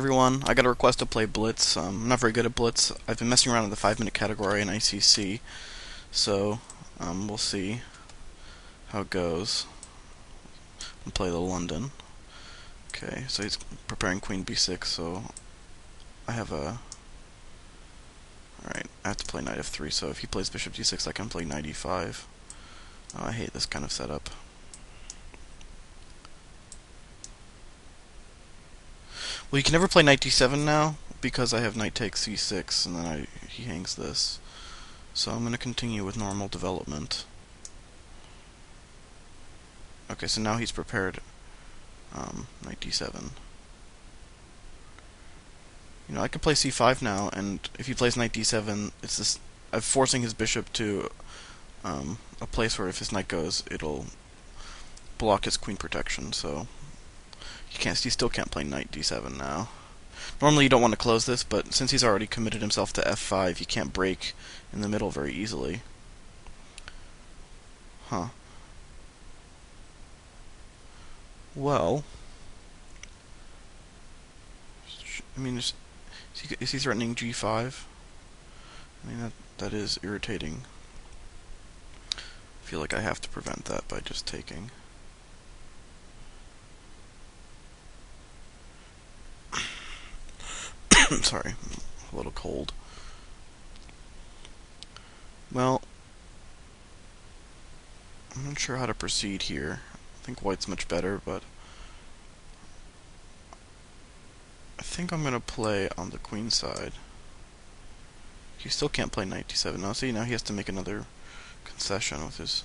Everyone, I got a request to play Blitz. I'm not very good at Blitz. I've been messing around in the 5-minute category in ICC, so we'll see how it goes. I'll play the London. Okay, so he's preparing Queen B6, so I have a... Alright, I have to play Knight F3, so if he plays Bishop D6, I can play Knight E5. Oh, I hate this kind of setup. Well, you can never play Knight D7 now, because I have Knight takes C6, and then he hangs this. So I'm going to continue with normal development. Okay, so now he's prepared Knight D7. You know, I could play C5 now, and if he plays Knight D7, it's this. I'm forcing his bishop to a place where if his knight goes, it'll block his queen protection. So he still can't play Knight D7 now. Normally you don't want to close this, but since he's already committed himself to F5, he can't break in the middle very easily. Huh. Well, I mean, is he threatening G5? I mean, that is irritating. I feel like I have to prevent that by just taking. Sorry, a little cold. Well, I'm not sure how to proceed here. I think white's much better, but I think I'm going to play on the queen side. He still can't play Knight D7. Now see, now he has to make another concession with his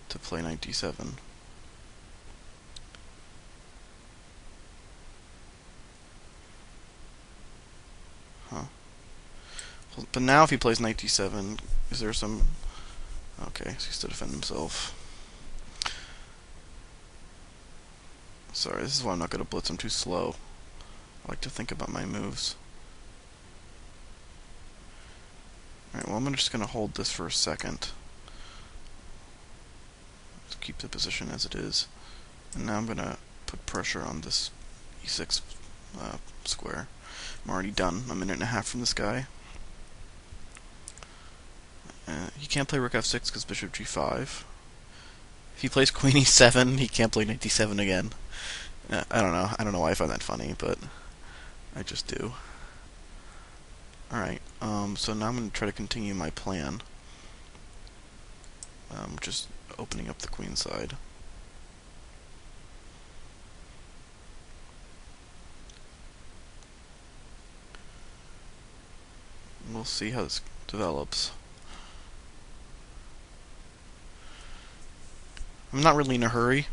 to play Knight D7. Huh. But now if he plays Knight D7, is there some... Okay, so he has to defend himself. Sorry, this is why I'm not good at Blitz. I'm too slow. I like to think about my moves. Alright, well, I'm just going to hold this for a second. Let's keep the position as it is. And now I'm going to put pressure on this E6 square. I'm already done. I'm a minute and a half from this guy. He can't play Rook F6 because Bishop G5. If he plays Queen E7, he can't play Knight D7 again. I don't know. I don't know why I find that funny, but I just do. Alright, so now I'm going to try to continue my plan. Just opening up the queen side. We'll see how this develops. I'm not really in a hurry.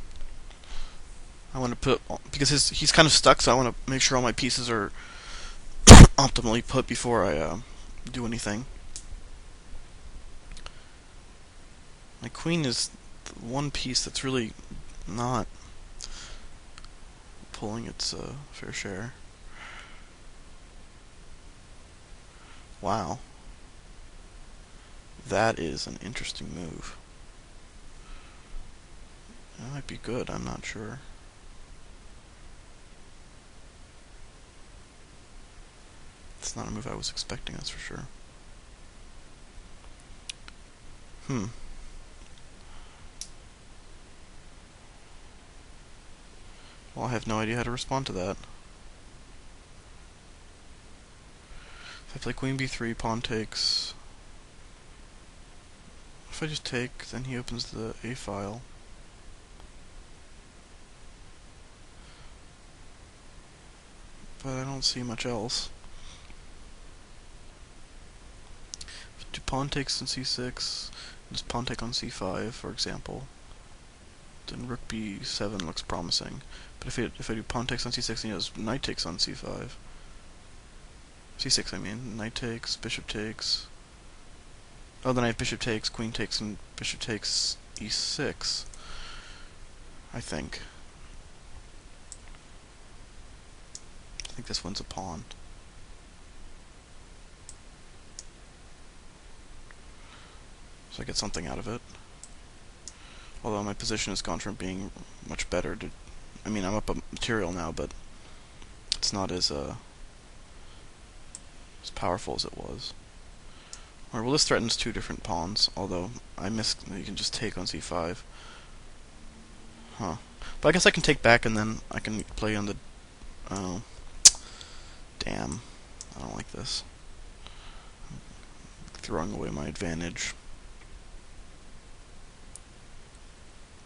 I want to put, because he's kind of stuck, so I want to make sure all my pieces are optimally put before I do anything. My queen is the one piece that's really not pulling its fair share. Wow. That is an interesting move. That might be good, I'm not sure. It's not a move I was expecting, that's for sure. Well, I have no idea how to respond to that. If I play Queen B3, pawn takes. If I just take, then he opens the A file. But I don't see much else. If I do pawn takes on C6, just pawn take on C5, for example, then Rook B7 looks promising. But if I do pawn takes on C6, and he does knight takes on C5. C6, I mean. Knight takes, bishop takes. Oh, then I have bishop takes, queen takes, and bishop takes E6. I think. I think this wins a pawn. So I get something out of it. Although my position has gone from being much better to... I mean, I'm up a material now, but it's not as as powerful as it was. Alright, well this threatens two different pawns, although I missed, you can just take on c5. Huh. But I guess I can take back and then I can play on the... Oh. Damn. I don't like this. Throwing away my advantage.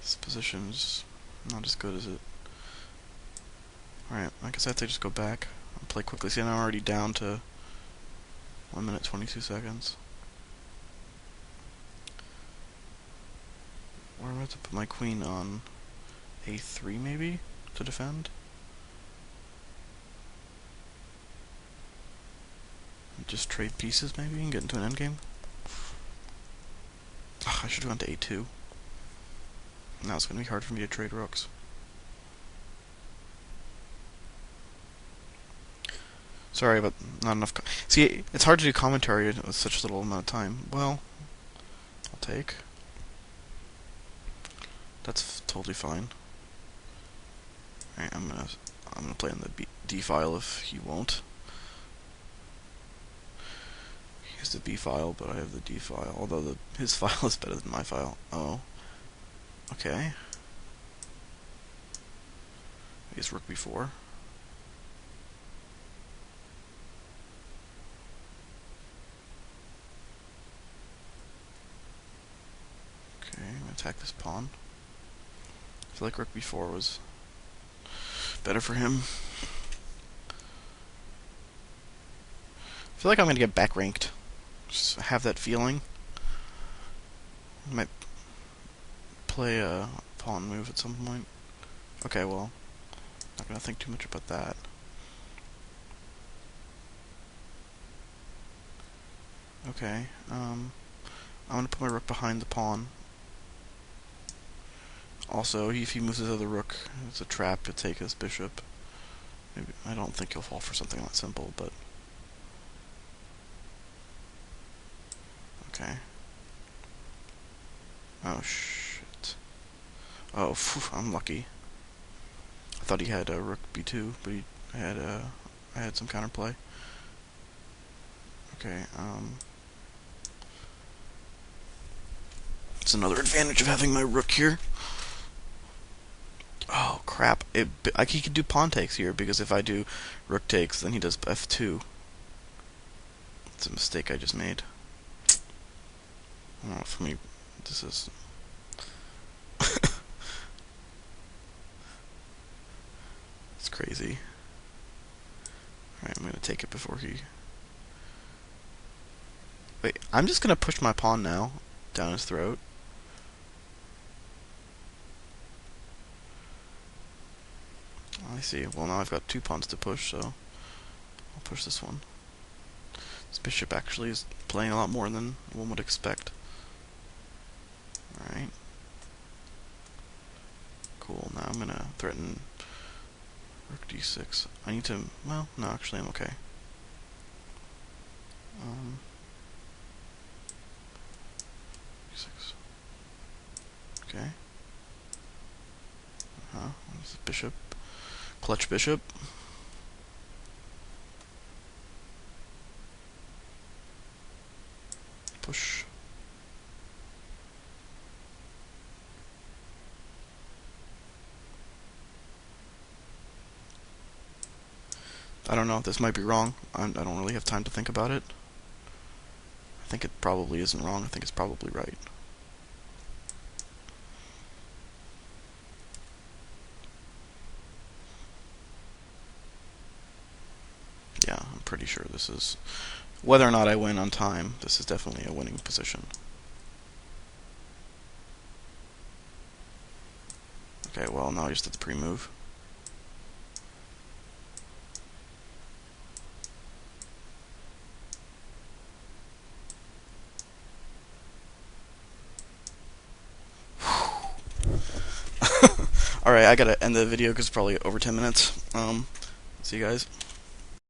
This position's not as good as it... Alright, I guess I have to just go back and play quickly. See, now I'm already down to 1 minute 22 seconds. Or I'm going to have to put my queen on a3 maybe to defend. Just trade pieces maybe and get into an endgame. Ugh, I should have gone to a2. Now it's going to be hard for me to trade rooks. Sorry, but not enough. See, it's hard to do commentary with such little amount of time. Well, I'll take. That's totally fine. Alright, I'm gonna play on the D file if he won't. He has the B file, but I have the D file. Although his file is better than my file. Oh. Okay. I guess rook b4. Okay, I'm gonna attack this pawn. I feel like rook b4 was better for him. I feel like I'm gonna get back ranked. Just have that feeling. I might play a pawn move at some point. Okay, well, not gonna think too much about that. Okay, I'm gonna put my rook behind the pawn. Also, if he moves his other rook, it's a trap to take his bishop. Maybe, I don't think he'll fall for something that simple, but... Okay. Oh, shit. Oh, phew, I'm lucky. I thought he had a rook b2, but I had some counterplay. Okay, it's another advantage of having my rook here. Oh, crap. He could do pawn takes here, because if I do rook takes, then he does f2. It's a mistake I just made. I don't know, for me, this is... It's crazy. Alright, I'm gonna take it before he... Wait, I'm just gonna push my pawn now, down his throat. I see. Well, now I've got two pawns to push, so I'll push this one. This bishop actually is playing a lot more than one would expect. Alright. Cool, now I'm gonna threaten rook d6. I need to... well, no, actually I'm okay. d6. Okay. There's the bishop. Clutch bishop. Push. I don't know, this might be wrong. I don't really have time to think about it. I think it probably isn't wrong. I think it's probably right. Yeah, I'm pretty sure this is... whether or not I win on time, this is definitely a winning position. Okay, well, now I just did the pre-move. Alright, I gotta end the video because it's probably over 10 minutes. See you guys.